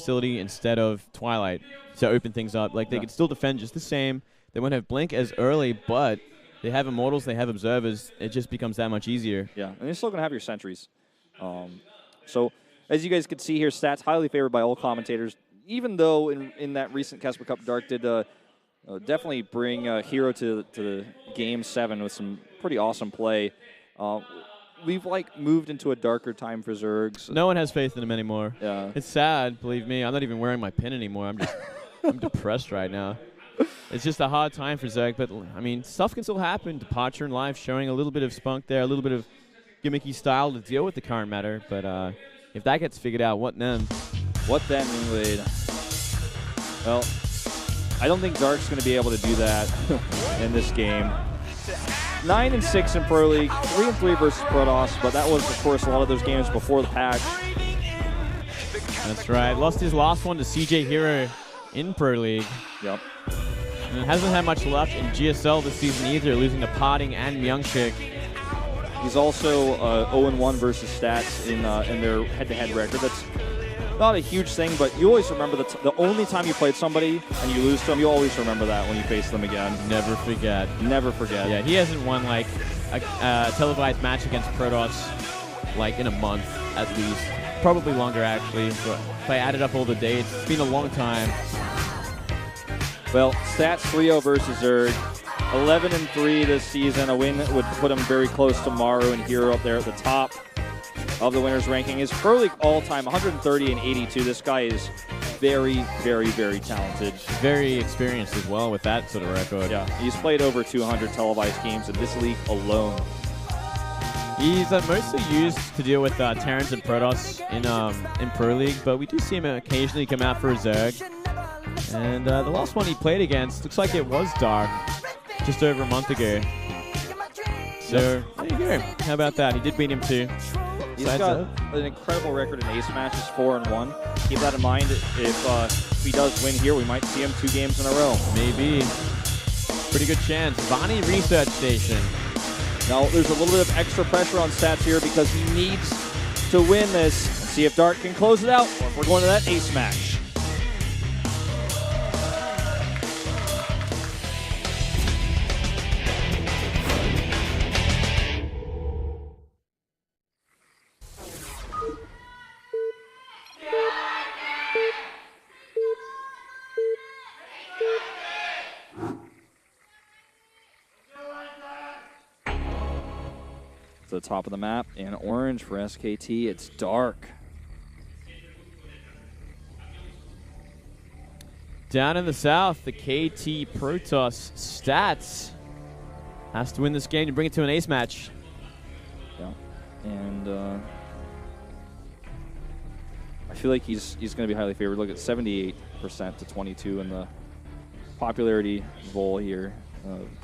facility instead of Twilight to open things up. Like, they could still defend just the same. They won't have Blink as early, but they have Immortals, they have Observers. It just becomes that much easier. Yeah, and you're still going to have your Sentries. So, as you guys can see here, Stats highly favored by all commentators, even though in that recent Casper Cup, Dark did definitely bring Hero to the Game 7 with some pretty awesome play. We've, like, moved into a darker time for Zergs. No one has faith in him anymore. Yeah. It's sad, believe me. I'm not even wearing my pin anymore. I'm just I'm depressed right now. It's just a hard time for Zerg, but, I mean, stuff can still happen. Departure in life showing a little bit of spunk there, a little bit of gimmicky style to deal with the current matter. But if that gets figured out, what then? What then, Moonblade? Well, I don't think Dark's going to be able to do that in this game. 9-6 in Pro League, 3-3 versus Protoss, but that was, of course, a lot of those games before the patch. That's right. Lost his last one to CJ Hero in Pro League. Yep. And hasn't had much luck in GSL this season either, losing to Parting and Myungshik. He's also 0-1 versus Stats in their head-to-head record. That's not a huge thing, but you always remember that the only time you played somebody and you lose to them, you always remember that when you face them again. Never forget. Never forget. Yeah, he hasn't won like a televised match against Protoss like in a month at least. Probably longer actually. But if I added up all the dates, it's been a long time. Well, Stats 3-0 versus Zerg. 11-3 this season. A win would put him very close to Maru and Hero up there at the top of the winners ranking. His Pro League all-time 130 and 82. This guy is very, very, very talented. Very experienced as well with that sort of record. Yeah, he's played over 200 televised games in this league alone. He's mostly used to deal with Terrans and Protoss in Pro League, but we do see him occasionally come out for a Zerg. And the last one he played against looks like it was Dark, just over a month ago. So there you go. How about that? He did beat him too. He's got an incredible record in ace matches, 4-1. Keep that in mind. If he does win here, we might see him 2 games in a row. Maybe. Pretty good chance. Vaani Research Station. Now, there's a little bit of extra pressure on Stats here because he needs to win this. Let's see if Dark can close it out or if we're going to that ace match. To the top of the map, and orange for SKT. It's Dark. Down in the south, the KT Protoss Stats has to win this game to bring it to an ace match. Yeah, and I feel like he's going to be highly favored. Look at 78% to 22 in the popularity poll here.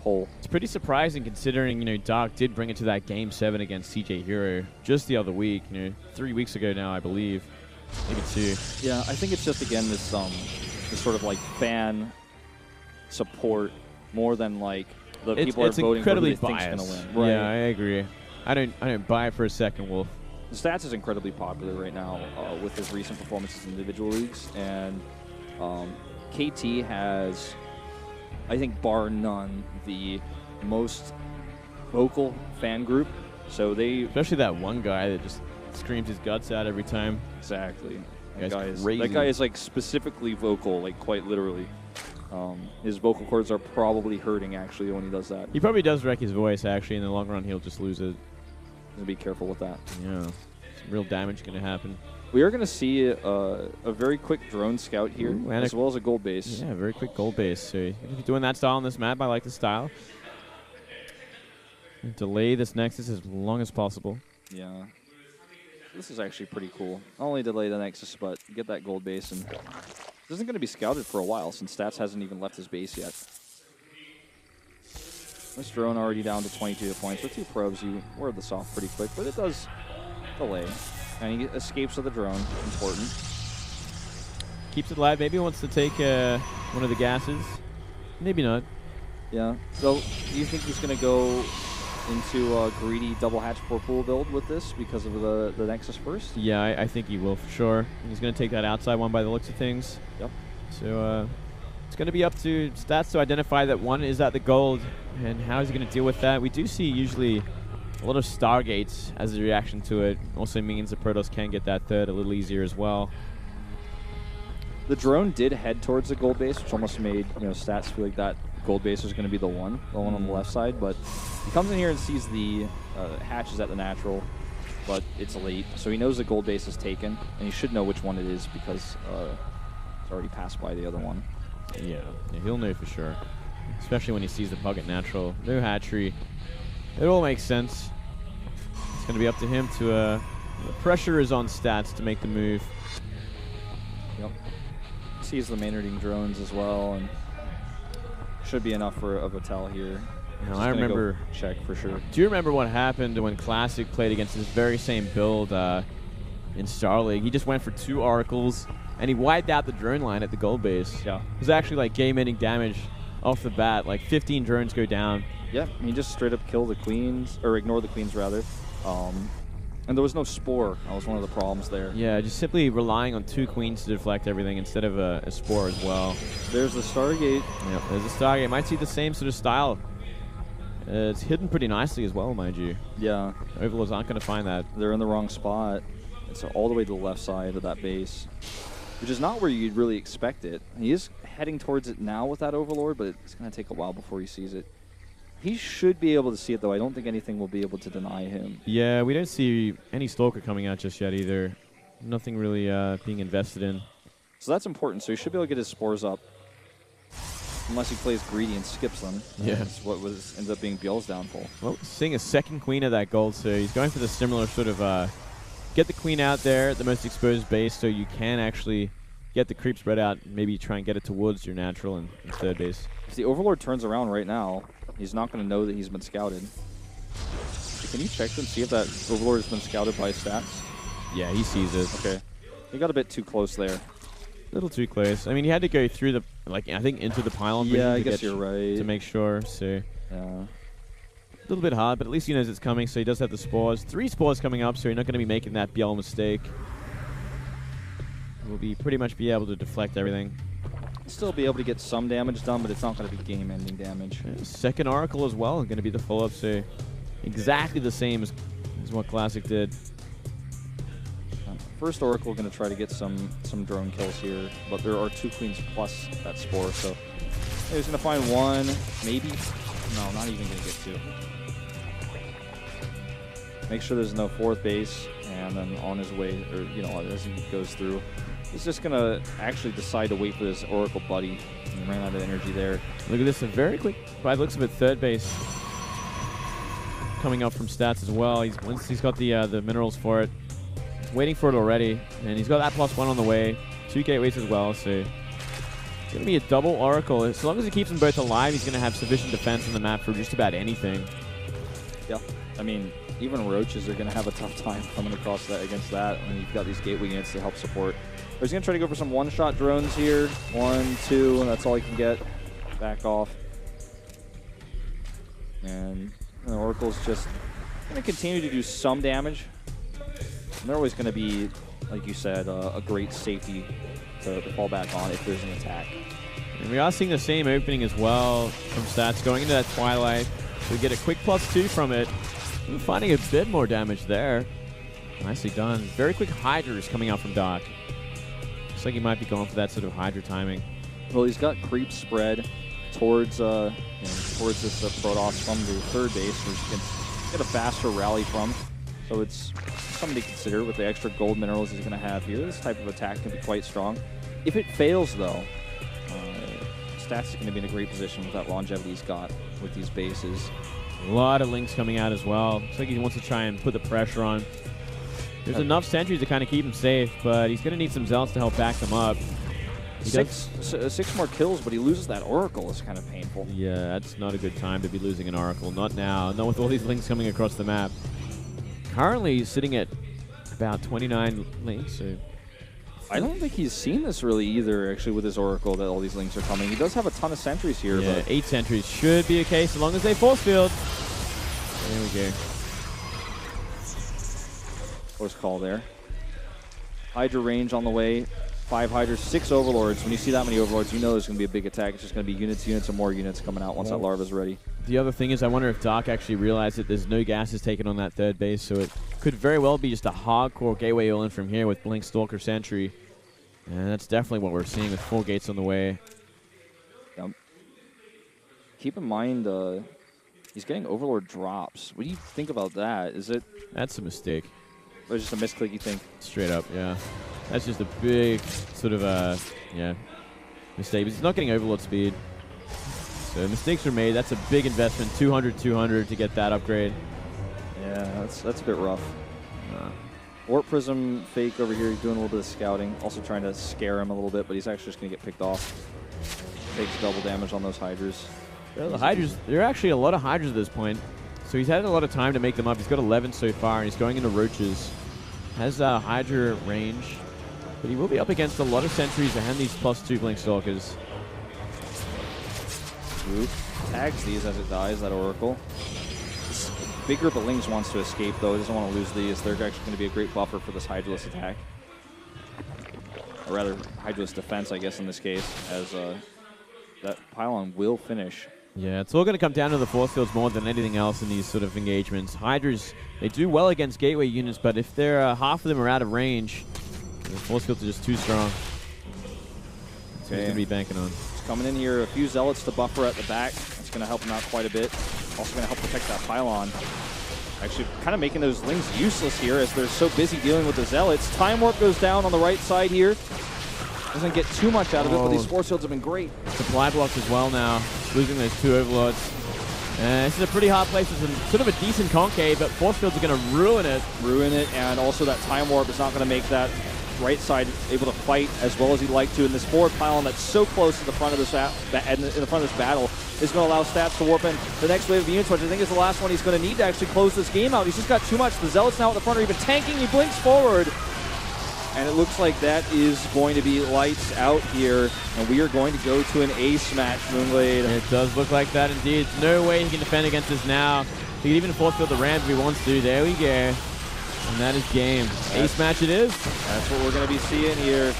It's pretty surprising considering, Dark did bring it to that Game 7 against CJ Hero just the other week, 3 weeks ago now, I believe. Maybe 2. Yeah, I think it's just, again, this sort of, like, fan support more than, like, the people are voting for who they think's going to win. Right. Yeah, I agree. I don't buy it for a second, Wolf. The Stats is incredibly popular right now with his recent performances in individual leagues, and KT has, I think, bar none, the most vocal fan group. So especially that one guy that just screams his guts out every time. Exactly. That guy is like specifically vocal, like quite literally. His vocal cords are probably hurting actually when he does that. He probably does wreck his voice actually. In the long run, he'll just lose it. Be careful with that. Yeah, some real damage going to happen. We are going to see a very quick drone scout here, as well as a gold base. Yeah, very quick gold base. So if you're doing that style on this map, I like the style. Delay this Nexus as long as possible. Yeah. This is actually pretty cool. Not only delay the Nexus, but get that gold base. And this isn't going to be scouted for a while since Stats hasn't even left his base yet. This drone already down to 22 points. With 2 probes, you ward this off pretty quick, but it does delay. And he escapes with the drone. Important. Keeps it alive. Maybe he wants to take one of the gases. Maybe not. Yeah. So, do you think he's going to go into a greedy double hatch for pool build with this because of the Nexus first? Yeah, I think he will for sure. He's going to take that outside one by the looks of things. Yep. So it's going to be up to Stats to identify that one is at the gold, and how is he going to deal with that? We do see usually a lot of Stargates as a reaction to it. Also means that Protoss can get that third a little easier as well. The drone did head towards the gold base, which almost made Stats feel like that gold base was going to be the one on the left side. But he comes in here and sees the hatches at the natural, but it's late, so he knows the gold base is taken, and he should know which one it is because it's already passed by the other one. Yeah, he'll know for sure, especially when he sees the puck at natural. No hatchery. It all makes sense. It's going to be up to him to, the pressure is on Stats to make the move. Yep. Sees the Maynarding drones as well, and should be enough for a Vattel here. I remember. Check for sure. Do you remember what happened when Classic played against this very same build in Star League? He just went for 2 oracles, and he wiped out the drone line at the gold base. Yeah. It was actually like game-ending damage off the bat. Like 15 drones go down. Yeah, he just straight up killed the queens, or ignore the queens rather. And there was no spore. That was one of the problems there. Yeah, just simply relying on 2 queens to deflect everything instead of a spore as well. There's the Stargate. Yep, there's a Stargate. Might see the same sort of style. It's hidden pretty nicely as well, mind you. Yeah. Overlords aren't going to find that. They're in the wrong spot. It's all the way to the left side of that base, which is not where you'd really expect it. He is heading towards it now with that Overlord, but it's going to take a while before he sees it. He should be able to see it, though. I don't think anything will be able to deny him. Yeah, we don't see any Stalker coming out just yet either. Nothing really being invested in. So that's important. So he should be able to get his spores up. Unless he plays greedy and skips them. Yeah. That's what ended up being Bjell's downfall. Well, seeing a second queen of that gold, so he's going for the similar sort of get the queen out there at the most exposed base so you can actually get the creep spread out and maybe try and get it towards your natural and third base. If the Overlord turns around right now, he's not going to know that he's been scouted. Can you check and see if that Overlord has been scouted by Stats? Yeah, he sees it. Okay. He got a bit too close there. A little too close. I mean, he had to go through the, I think into the pylon. Yeah, I guess you're right. To make sure, so. Yeah. A little bit hard, but at least he knows it's coming, so he does have the spores. 3 spores coming up, so you're not going to be making that Bjell mistake. We'll be pretty much be able to deflect everything. Still be able to get some damage done, but it's not going to be game-ending damage. Yeah, second Oracle as well, going to be the follow-up, so exactly the same as what Classic did. First Oracle going to try to get some drone kills here, but there are 2 queens plus that spore, so he's going to find 1, maybe. No, not even going to get 2. Make sure there's no 4th base, and then on his way, or as he goes through, he's just going to actually decide to wait for this Oracle buddy. He ran out of energy there. Look at this, a very quick, by the looks of it, third base coming up from Stats as well. Once he's got the minerals for it, he's waiting for it already, and he's got that +1 on the way. 2 gateways as well, so it's going to be a double Oracle. As long as he keeps them both alive, he's going to have sufficient defense on the map for just about anything. Yeah, I mean, even Roaches are going to have a tough time coming across that against that when you've got these gateway units to help support. But he's going to try to go for some one-shot drones here. 1, 2, and that's all he can get. Back off. And the Oracle's just going to continue to do some damage. And they're always going to be, like you said, a great safety to fall back on if there's an attack. And we are seeing the same opening as well from Stats going into that Twilight. We get a quick +2 from it. We're finding a bit more damage there. Nicely done. Very quick Hydras coming out from Doc. Looks like he might be going for that sort of Hydra timing. Well, he's got creep spread towards towards this Protoss from the 3rd base, which you can get a faster rally from. So it's something to consider with the extra gold minerals he's going to have here. This type of attack can be quite strong. If it fails, though, Stats is going to be in a great position with that longevity he's got with these bases. A lot of links coming out as well. Looks like he wants to try and put the pressure on. There's enough sentries to kind of keep him safe, but he's going to need some Zealots to help back them up. 6 more kills, but he loses that Oracle. It's kind of painful. Yeah, that's not a good time to be losing an Oracle. Not now. Not with all these links coming across the map. Currently, he's sitting at about 29 links. So I don't think he's seen this really either, actually, with his Oracle, that all these links are coming. He does have a ton of sentries here. Yeah, but 8 sentries should be a case as long as they force field. There we go. Close call there. Hydra range on the way. 5 Hydras, 6 Overlords. When you see that many Overlords, you know there's going to be a big attack. It's just going to be units, and more units coming out once that larva's ready. The other thing is, I wonder if Dark actually realized that there's no gases taken on that third base, so it could very well be just a hardcore gateway all in from here with Blink, Stalker, Sentry. And that's definitely what we're seeing with 4 gates on the way. Yep. Keep in mind, he's getting Overlord drops. What do you think about that? Is it... That's a mistake. Or just a misclick, you think? Straight up, yeah. That's just a big sort of, mistake. But he's not getting Overlord speed. So mistakes were made. That's a big investment. 200 to get that upgrade. Yeah, that's a bit rough. Warp Prism fake over here. He's doing a little bit of scouting. Also trying to scare him a little bit, but he's actually just going to get picked off. Takes double damage on those Hydras. Well, the Hydras, there are actually a lot of Hydras at this point. So he's had a lot of time to make them up. He's got 11 so far, and he's going into Roaches. Has Hydra range. But he will be up against a lot of Sentries and these +2 Blink Stalkers. Root tags these as it dies, that Oracle. This big group of Lings wants to escape, though. He doesn't want to lose these. They're actually going to be a great buffer for this Hydraless attack. Or rather, Hydraless defense, I guess, in this case, as that pylon will finish. Yeah, it's all going to come down to the force fields more than anything else in these sort of engagements. Hydras, they do well against gateway units, but if they're half of them are out of range, the force fields are just too strong. That's what he's going to be banking on. He's coming in here, a few Zealots to buffer at the back. That's going to help him out quite a bit. Also going to help protect that pylon. Actually, kind of making those Lings useless here as they're so busy dealing with the Zealots. Time Warp goes down on the right side here. Doesn't get too much out of it, but these force fields have been great. Supply blocks as well now, losing those 2 Overlords. This is a pretty hard place. It's sort of a decent concave, but force fields are going to ruin it. Ruin it, and also that Time Warp is not going to make that right side able to fight as well as he'd like to. And this forward pylon that's so close to the front of this in the front of this battle is going to allow Stats to warp in the next wave of units, which I think is the last one he's going to need to actually close this game out. He's just got too much. The Zealots now at the front are even tanking. He blinks forward. And it looks like that is going to be lights out here, and we are going to go to an ace match, Moonglade. It does look like that indeed. There's no way he can defend against this now. He can even force field the ramp if he wants to. There we go. And that is game. Ace match it is. That's what we're going to be seeing here.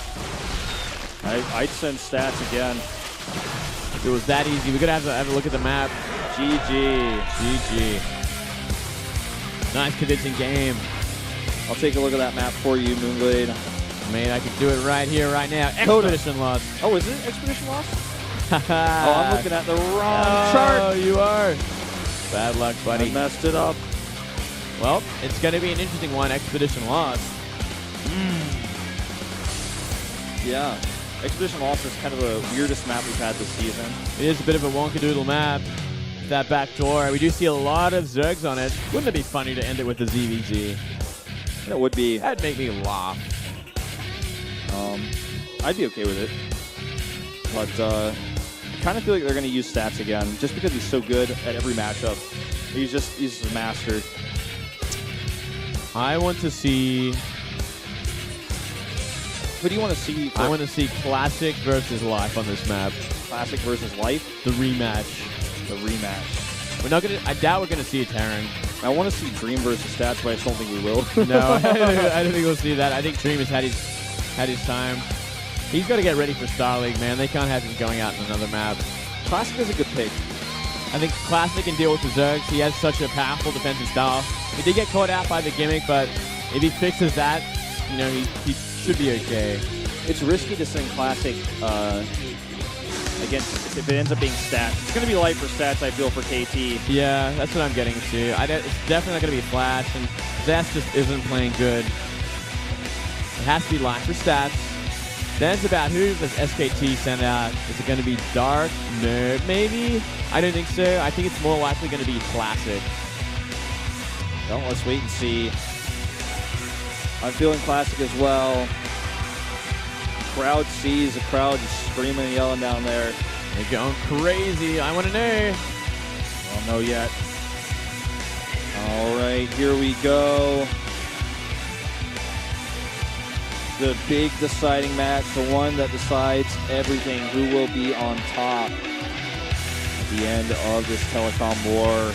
I'd send Stats again. If it was that easy, we're going to have a look at the map. GG. GG. Nice convincing game. I'll take a look at that map for you, Moonglade. Man, I can do it right here, right now. Expedition loss. Oh, is it Expedition loss? Oh, I'm looking at the wrong chart. Oh, you are. Bad luck, buddy. I messed it up. Well, it's going to be an interesting one. Expedition loss. Yeah. Expedition loss is kind of the weirdest map we've had this season. It is a bit of a wonkadoodle map. That back door. We do see a lot of Zergs on it. Wouldn't it be funny to end it with the ZVZ? It would be. That'd make me laugh. I'd be okay with it. But I kind of feel like they're going to use Stats again, just because he's so good at every matchup. He's just a master. I want to see... Who do you want to see? I want to see Classic versus Life on this map. Classic versus Life? The rematch. The rematch. We're not gonna. I doubt we're gonna see a Terran. I want to see Dream versus Stats, but I just don't think we will. No, I don't think we'll see that. I think Dream has had his time. He's got to get ready for Star League, man. They can't have him going out in another map. Classic is a good pick. I think Classic can deal with the Zergs. He has such a powerful defensive style. He did get caught out by the gimmick, but if he fixes that, you know, he should be okay. It's risky to send Classic against if it ends up being Stats. It's going to be light for Stats, I feel, for KT. Yeah, that's what I'm getting to. It's definitely not going to be Flash, and Zest just isn't playing good. It has to be light for Stats. Then it's about who does SKT send out. Is it going to be Dark? No, maybe? I don't think so. I think it's more likely going to be Classic. Well, let's wait and see. I'm feeling Classic as well. Crowd sees the crowd just screaming and yelling down there. They're going crazy. I want to know. I don't know yet. All right, here we go. The big deciding match, the one that decides everything, who will be on top at the end of this telecom war.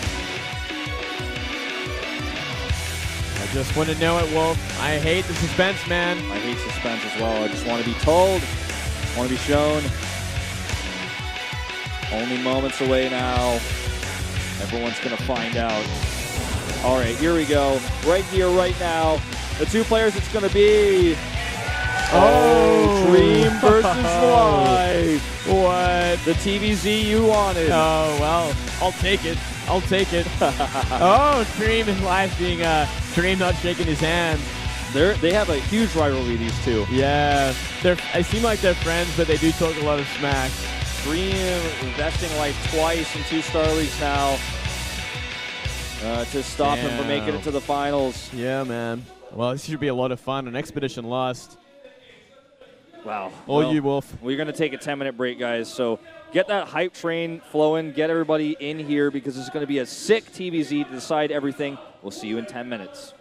I just want to know it, Wolf. I hate the suspense, man. I hate suspense as well. I just want to be told, want to be shown. Only moments away now. Everyone's going to find out. All right, here we go. Right here, right now. The two players it's going to be. Oh, Dream versus Life. What? The TVZ you wanted. Oh, well, I'll take it. I'll take it. Oh, Dream and Life being Dream not shaking his hand. They have a huge rivalry, these two. Yeah, they seem like they're friends, but they do talk a lot of smack. Dream investing Life twice in 2 Star Leagues now to stop him from making it to the finals. Yeah, man. Well, this should be a lot of fun. An Expedition Lost. Wow. All you, Wolf. We're going to take a 10-minute break, guys. So get that hype train flowing. Get everybody in here because it's going to be a sick TVZ to decide everything. We'll see you in 10 minutes.